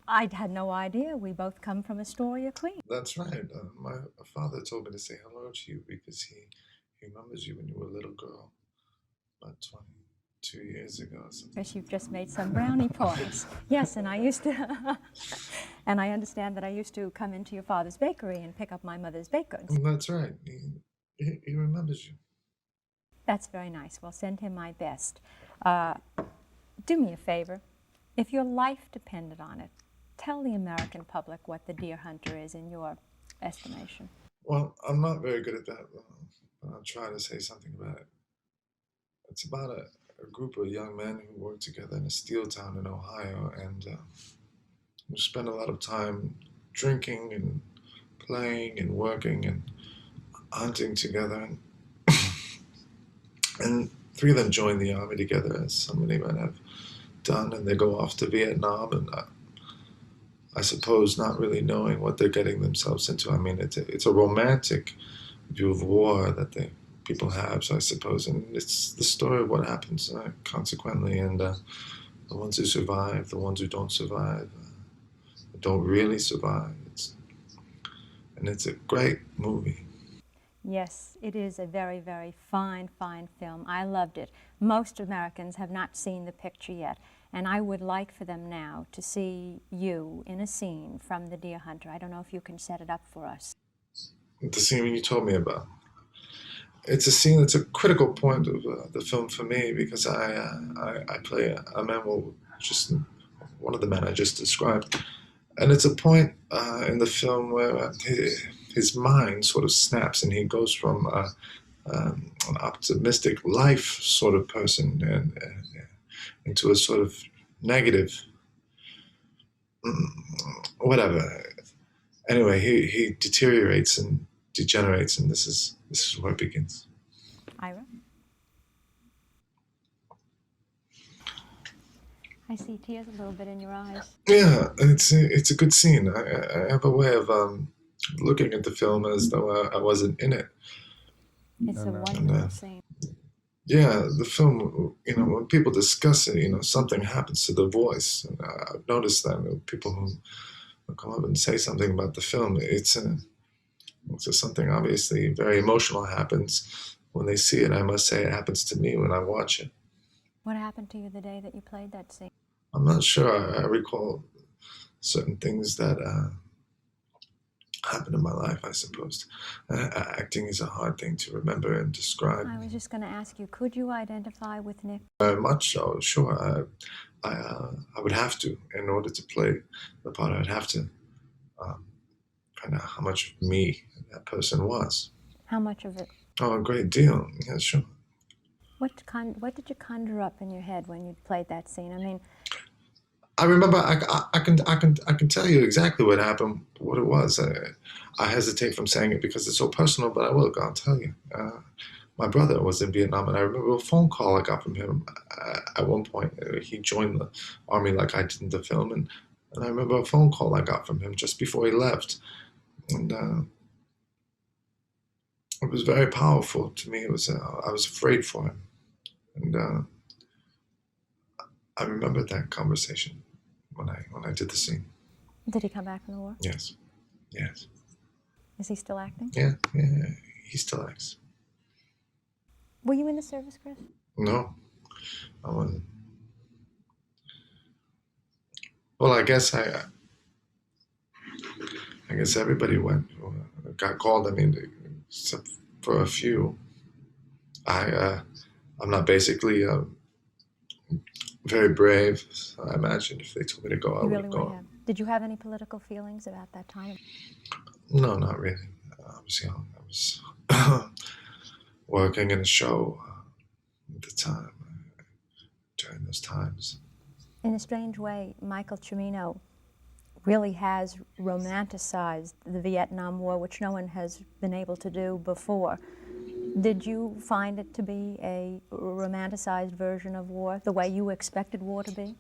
I had no idea. We both come from Astoria, Queens. That's right. My father told me to say hello to you because he remembers you when you were a little girl, about 22 years ago or something. Chris, you've just made some brownie points. Yes, and I used to, and I understand that I used to come into your father's bakery and pick up my mother's baked goods. That's right. He remembers you. That's very nice. Well, send him my best. Do me a favor. If your life depended on it, tell the American public what the deer hunter is in your estimation. Well, I'm not very good at that, but I'll try to say something about it. It's about a group of young men who work together in a steel town in Ohio and who spend a lot of time drinking and playing and working and hunting together. And three of them join the army together, as so many men have done, and they go off to Vietnam, and I suppose not really knowing what they're getting themselves into. I mean, it's a romantic view of war that people have, so I suppose, and it's the story of what happens consequently, and the ones who survive, the ones who don't survive, don't really survive. And it's a great movie. Yes, it is a very, very fine, fine film. I loved it. Most Americans have not seen the picture yet, and I would like for them now to see you in a scene from The Deer Hunter. I don't know if you can set it up for us. The scene you told me about. It's a scene that's a critical point of the film for me because I play a man, well, just one of the men I just described, and it's a point in the film where his mind sort of snaps and he goes from an optimistic life sort of person and into a sort of negative, whatever. Anyway, he deteriorates and degenerates, and this is where it begins. Ira? I see tears a little bit in your eyes. Yeah, it's a good scene. I have a way of looking at the film as though I wasn't in it. It's a wonderful scene. Yeah, the film, when people discuss it, something happens to the voice. And I've noticed that people who come up and say something about the film, it's something obviously very emotional happens when they see it. I must say it happens to me when I watch it. What happened to you the day that you played that scene? I'm not sure. I recall certain things that happened in my life, I suppose. Acting is a hard thing to remember and describe. I was just going to ask you, could you identify with Nick? Very much so, sure. I would have to, in order to play the part, I'd have to find out how much of me that person was. How much of it? Oh, a great deal. Yeah, sure. What did you conjure up in your head when you played that scene? I mean, I remember. I can tell you exactly what happened. What it was. I hesitate from saying it because it's so personal, but I will. I'll tell you. My brother was in Vietnam, and I remember a phone call I got from him at one point. He joined the army like I did in the film, and I remember a phone call I got from him just before he left, and it was very powerful to me. It was I was afraid for him, and I remembered that conversation when I did the scene. Did he come back from the war? Yes. Is he still acting? Yeah, he still acts. Were you in the service, Chris? No, I wasn't. Well, I guess everybody went, got called. I mean, except for a few. I'm not basically very brave. So I imagine if they told me to go, I would go. Did you have any political feelings about that time? No, not really. I was young. I was working in a show at the time, during those times. In a strange way, Michael Cimino really has romanticized the Vietnam War, which no one has been able to do before. Did you find it to be a romanticized version of war, the way you expected war to be?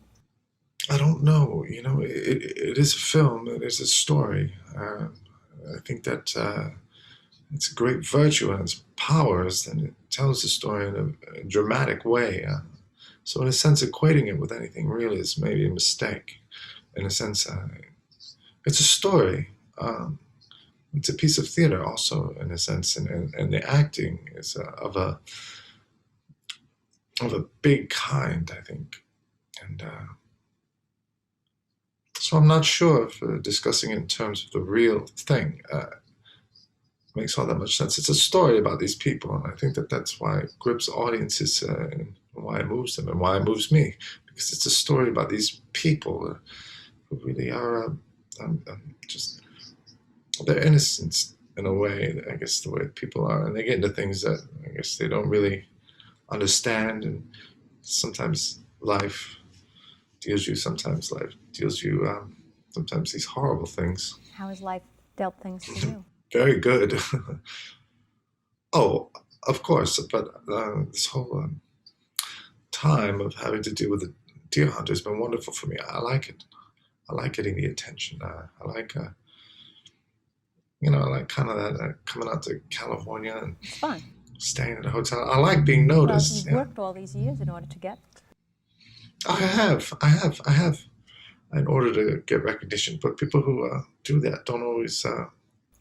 I don't know. It is a film. It is a story. I think that it's a great virtue and its powers, and it tells the story in a dramatic way. So in a sense, equating it with anything really is maybe a mistake. in a sense, it's a story. It's a piece of theater also, in a sense, and the acting is of a big kind, I think. And so I'm not sure if discussing it in terms of the real thing makes all that much sense. It's a story about these people, and I think that that's why it grips audiences, and why it moves them, and why it moves me, because it's a story about these people who really are just, they're innocent in a way, I guess, the way people are, and they get into things that I guess they don't really understand, and sometimes life deals you, sometimes these horrible things. How has life dealt things for you? Very good. Oh, of course, but this whole time of having to deal with the deer hunter has been wonderful for me. I like it. I like getting the attention. I like, I like kind of that coming out to California and It's fun. staying at a hotel. I like being noticed. Well, you've worked all these years in order to get. I have, in order to get recognition. But people who do that don't always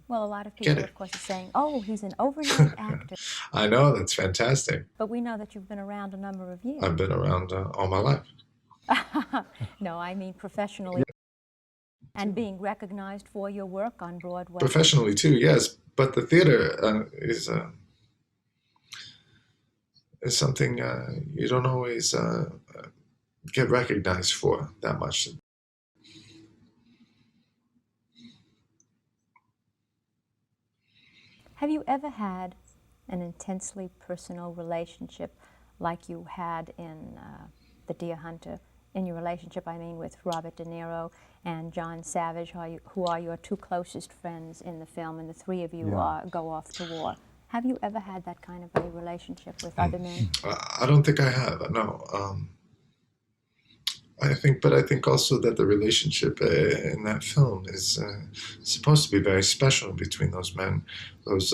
Well, a lot of get people, it. of course, are saying, "Oh, he's an overnight actor," I know, that's fantastic. but we know that you've been around a number of years. I've been around all my life. No, I mean professionally, and being recognized for your work on Broadway. Professionally too, yes. But the theater is something you don't always get recognized for that much. Have you ever had an intensely personal relationship like you had in The Deer Hunter? In your relationship, I mean, with Robert De Niro and John Savage, who are your two closest friends in the film, and the three of you go off to war. Have you ever had that kind of a relationship with other men? I don't think I have. No. I think also that the relationship in that film is supposed to be very special between those men, those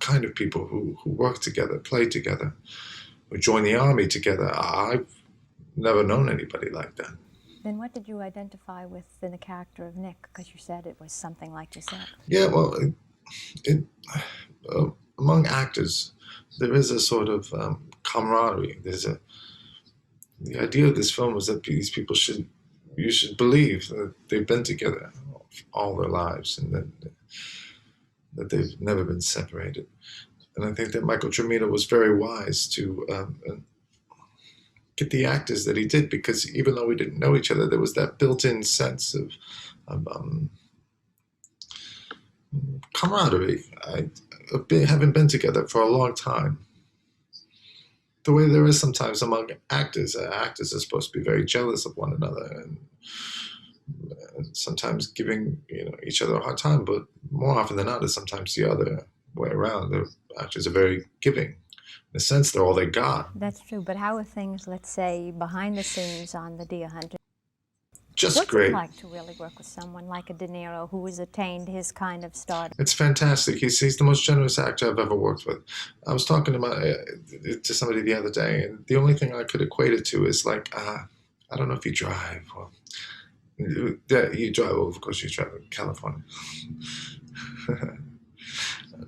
kind of people who work together, play together, who join the army together. I've never known anybody like that. Then what did you identify with in the character of Nick? Because you said it was something like yourself. Yeah, well, among actors, there is a sort of camaraderie. The idea of this film was that these people you should believe that they've been together all their lives, and that they've never been separated. And I think that Michael Cimino was very wise to get the actors that he did, because even though we didn't know each other, there was that built-in sense of camaraderie, having been together for a long time. The way there is sometimes among actors. Actors are supposed to be very jealous of one another, and sometimes giving each other a hard time. But more often than not, it's sometimes the other way around. The actors are very giving. In a sense, they're all they got. That's true. But how are things, let's say, behind the scenes on The Deer Hunter? Just What's great. it like to really work with someone like a De Niro who has attained his kind of stardom? It's fantastic. He's the most generous actor I've ever worked with. I was talking to somebody the other day, and the only thing I could equate it to is like, I don't know if you drive. Well, yeah, you drive. Well, of course, you drive in California.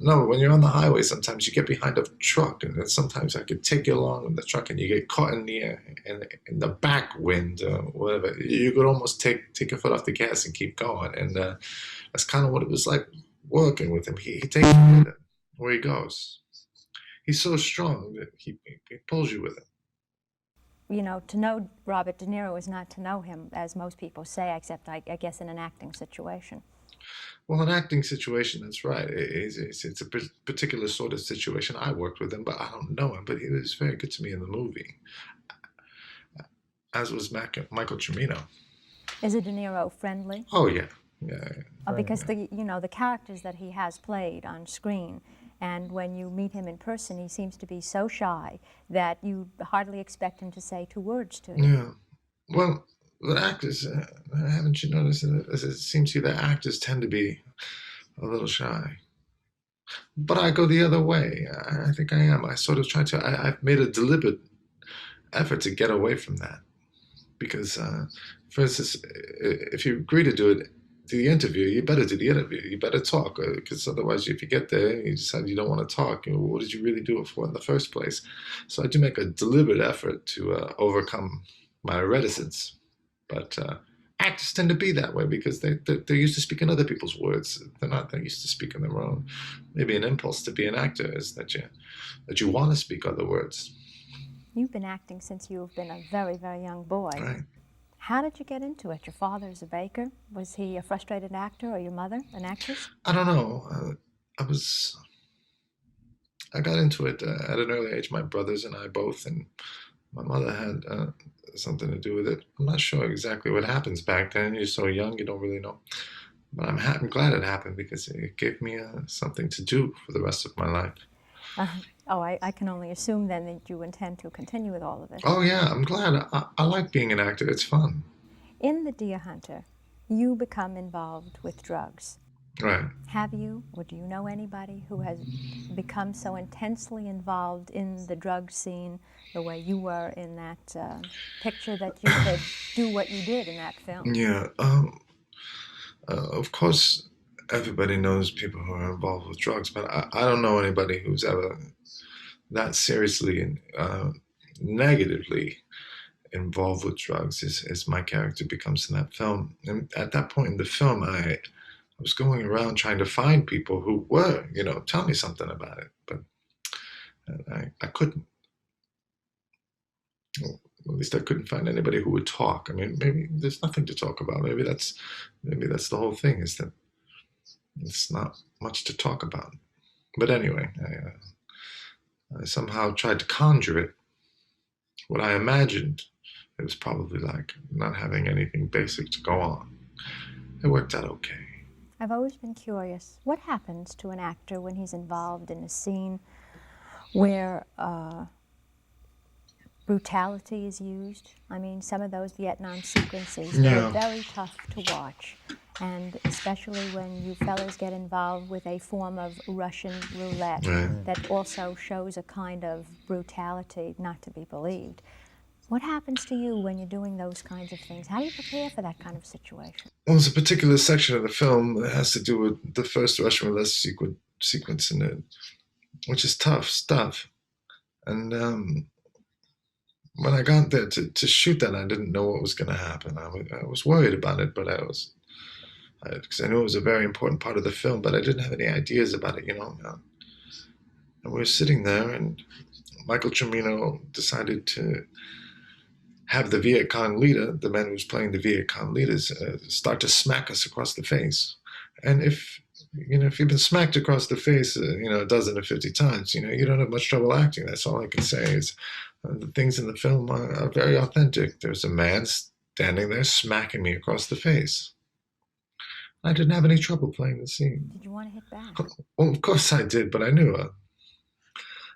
No, when you're on the highway, sometimes you get behind a truck, and then sometimes I could take you along in the truck, and you get caught in the back wind, or whatever. You could almost take your foot off the gas and keep going, and that's kind of what it was like working with him. He takes you with him where he goes. He's so strong that he pulls you with him. To know Robert De Niro is not to know him, as most people say, except I guess in an acting situation. Well, an acting situation, that's right. It's a particular sort of situation. I worked with him, but I don't know him. But he was very good to me in the movie, as was Michael Cimino. Is it De Niro friendly? Oh, yeah. Because the characters that he has played on screen, and when you meet him in person, he seems to be so shy that you hardly expect him to say 2 words to you. Yeah. Well, the actors, haven't you noticed? It seems to you that actors tend to be a little shy. But I go the other way. I think I am. I sort of try to. I've made a deliberate effort to get away from that, because for instance, if you agree to do the interview, you better do the interview. You better talk, because otherwise, if you get there and you decide you don't want to talk, what did you really do it for in the first place? So I do make a deliberate effort to overcome my reticence, but actors tend to be that way because they're used to speaking other people's words. They're used to speaking their own. Maybe an impulse to be an actor is that you want to speak other words. You've been acting since you've been a very, very young boy. Right. How did you get into it? Your father's a baker. Was he a frustrated actor, or your mother an actress? I don't know. I got into it at an early age. My brothers and I both, and my mother had something to do with it. I'm not sure exactly what happens back then. You're so young, you don't really know. But I'm glad it happened because it gave me something to do for the rest of my life. I can only assume then that you intend to continue with all of it. Oh yeah, I'm glad. I like being an actor. It's fun. In The Deer Hunter, you become involved with drugs. Right. Have you, or do you know anybody who has become so intensely involved in the drug scene the way you were in that picture that you could do what you did in that film? Yeah. Of course, everybody knows people who are involved with drugs, but I don't know anybody who's ever that seriously and negatively involved with drugs as my character becomes in that film. And at that point in the film, I was going around trying to find people who were, tell me something about it, but I couldn't. Well, at least I couldn't find anybody who would talk. I mean, maybe there's nothing to talk about. Maybe that's the whole thing, is that it's not much to talk about. But anyway, I somehow tried to conjure it. What I imagined it was probably like, not having anything basic to go on. It worked out okay. I've always been curious, what happens to an actor when he's involved in a scene where brutality is used? I mean, some of those Vietnam sequences, they're very tough to watch. And especially when you fellas get involved with a form of Russian roulette that also shows a kind of brutality not to be believed. What happens to you when you're doing those kinds of things? How do you prepare for that kind of situation? Well, there's a particular section of the film that has to do with the first Russian roulette sequence in it, which is tough stuff. And when I got there to shoot that, I didn't know what was going to happen. I was worried about it, but because I knew it was a very important part of the film, but I didn't have any ideas about it, And we were sitting there, and Michael Cimino decided to have the Viet Cong leader, the man who's playing the Viet Cong leaders, start to smack us across the face. And if you've been smacked across the face, a dozen or 50 times, you don't have much trouble acting. That's all I can say is the things in the film are very authentic. There's a man standing there smacking me across the face. I didn't have any trouble playing the scene. Did you want to hit back? Well, of course I did, but I knew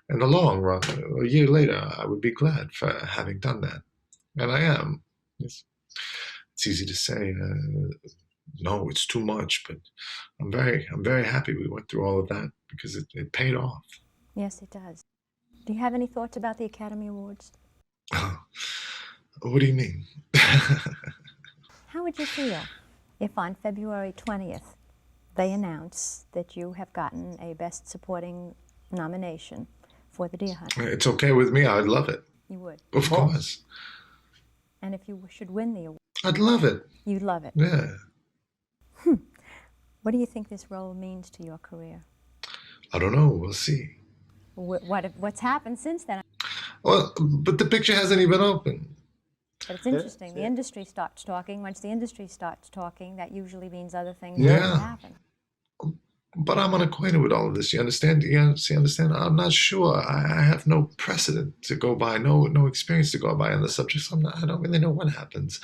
in the long run, a year later, I would be glad for having done that. And I am. It's easy to say, no, it's too much, but I'm very happy we went through all of that because it paid off. Yes, it does. Do you have any thoughts about the Academy Awards? What do you mean? How would you feel if on February 20th they announce that you have gotten a Best Supporting nomination for The Deer Hunter? It's okay with me. I'd love it. You would? Of course. And if you should win the award? I'd love it. You'd love it? Yeah. What do you think this role means to your career? I don't know. We'll see. What's happened since then? Well, but the picture hasn't even opened. But it's interesting. The industry starts talking. Once the industry starts talking, that usually means other things happen. But I'm unacquainted with all of this. You understand? I'm not sure. I have no precedent to go by, no experience to go by on the subject. So I don't really know what happens.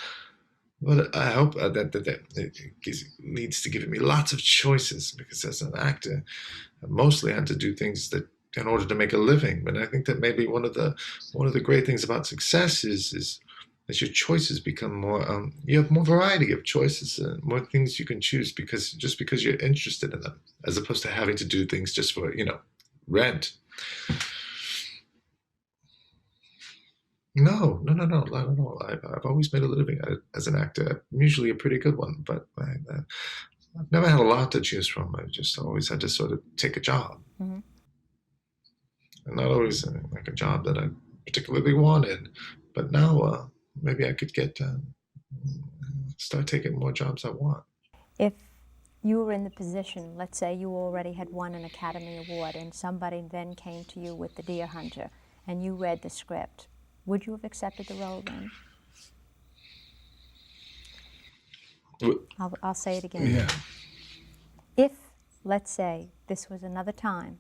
But I hope that it leads to giving me lots of choices, because as an actor, I mostly had to do things that in order to make a living. But I think that maybe one of the great things about success is as your choices become more, you have more variety of choices, more things you can choose because you're interested in them, as opposed to having to do things just for, rent. No, no, no, no, not at all. I've always made a living as an actor. I'm usually a pretty good one, but I've never had a lot to choose from. I've just always had to sort of take a job, Hmm. and not always like a job that I particularly wanted. But now maybe I could get start taking more jobs I want. If you were in the position, let's say you already had won an Academy Award, and somebody then came to you with The Deer Hunter, and you read the script, would you have accepted the role then? I'll say it again. Yeah. If, let's say, this was another time,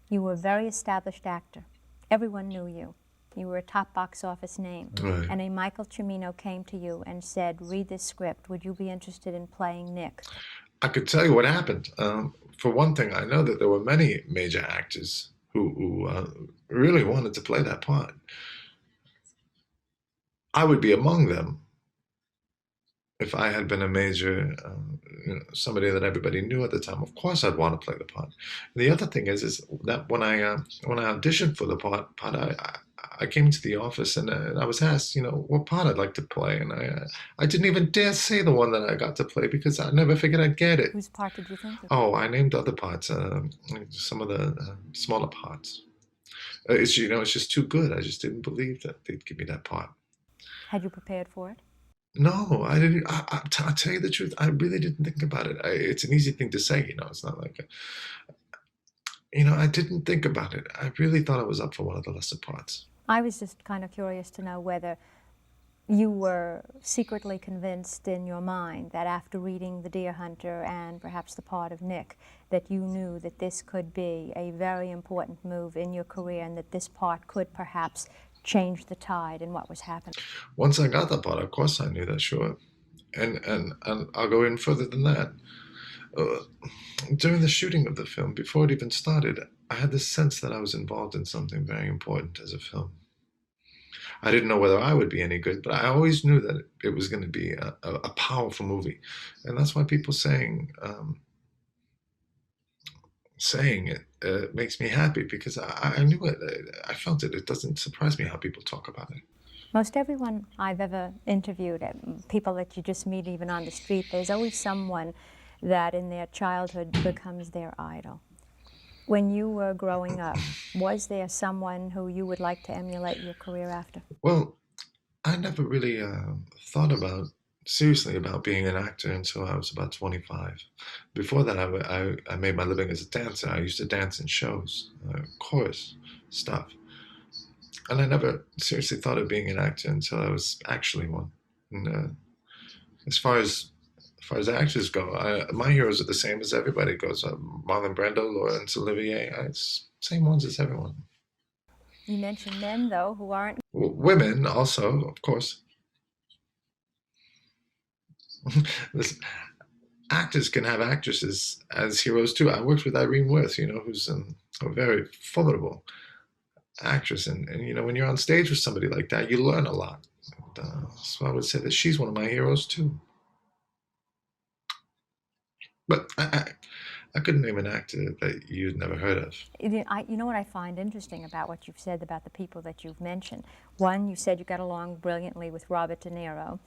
you were a very established actor, everyone knew you, you were a top box office name, Right. and a Michael Cimino came to you and said, read this script, would you be interested in playing Nick? I could tell you what happened. For one thing, I know that there were many major actors who really wanted to play that part. I would be among them if I had been a major, somebody that everybody knew at the time. Of course, I'd want to play the part. And the other thing is that when I auditioned for the part, I came to the office and I was asked, what part I'd like to play, and I didn't even dare say the one that I got to play because I never figured I'd get it. Whose part did you think of? Oh, I named other parts, some of the smaller parts. It's just too good. I just didn't believe that they'd give me that part. Had you prepared for it? No, I didn't. I'll tell you the truth. I really didn't think about it. It's an easy thing to say, It's not like, I didn't think about it. I really thought I was up for one of the lesser parts. I was just kind of curious to know whether you were secretly convinced in your mind that after reading The Deer Hunter and perhaps the part of Nick, that you knew that this could be a very important move in your career and that this part could perhaps change the tide in what was happening. Once I got that part, of course I knew that, sure. And I'll go in further than that. Uh, During the shooting of the film, before it even started, I had this sense that I was involved in something very important as a film. I didn't know whether I would be any good, but I always knew that it was going to be a powerful movie, and that's why people saying it makes me happy because I knew it. I felt it. It doesn't surprise me how people talk about it. Most everyone I've ever interviewed, people that you just meet even on the street, there's always someone that in their childhood becomes their idol. When you were growing up, was there someone who you would like to emulate your career after? Well, I never really thought seriously about being an actor until I was about 25. Before that, I made my living as a dancer. I used to dance in shows, chorus stuff. And I never seriously thought of being an actor until I was actually one. And as far as actors go, my heroes are the same as everybody goes. Marlon Brando, Laurence Olivier, same ones as everyone. You mentioned men, though, who aren't. Women also, of course. This, actors can have actresses as heroes too. I worked with Irene Worth, who's a very formidable actress, and when you're on stage with somebody like that, you learn a lot. So I would say that she's one of my heroes too. But I couldn't name an actor that you'd never heard of. You know what I find interesting about what you've said about the people that you've mentioned? One, you said you got along brilliantly with Robert De Niro.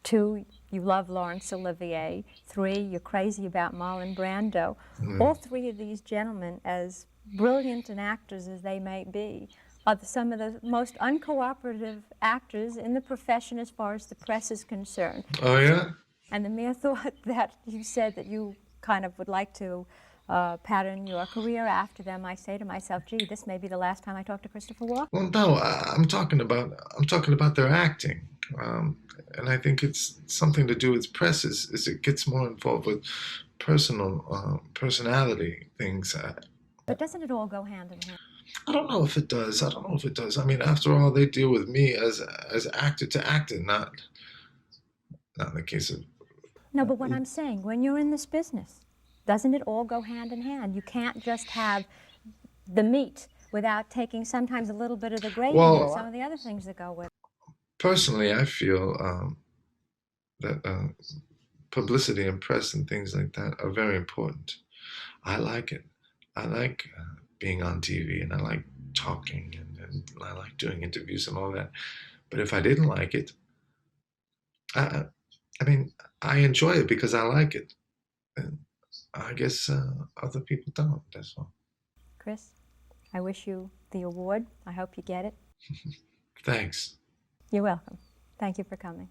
Two, you love Laurence Olivier. Three, you're crazy about Marlon Brando. All three of these gentlemen, as brilliant an actors as they may be, are some of the most uncooperative actors in the profession as far as the press is concerned. Oh, yeah? And the mere thought that you said that you kind of would like to pattern your career after them, I say to myself, gee, this may be the last time I talk to Christopher Walken. Well, no, I'm talking about their acting. And I think it's something to do with press is it gets more involved with personality things. But doesn't it all go hand in hand? I don't know if it does. I mean, after all, they deal with me as actor to actor, not in the case of. No, but what I'm saying, when you're in this business, doesn't it all go hand in hand? You can't just have the meat without taking sometimes a little bit of the gravy and some of the other things that go with it. Personally, I feel that publicity and press and things like that are very important. I like it. I like being on TV, and I like talking and I like doing interviews and all that. But if I didn't like it, I, I mean, I enjoy it because I like it. And I guess other people don't. That's all. Chris, I wish you the award. I hope you get it. Thanks. You're welcome. Thank you for coming.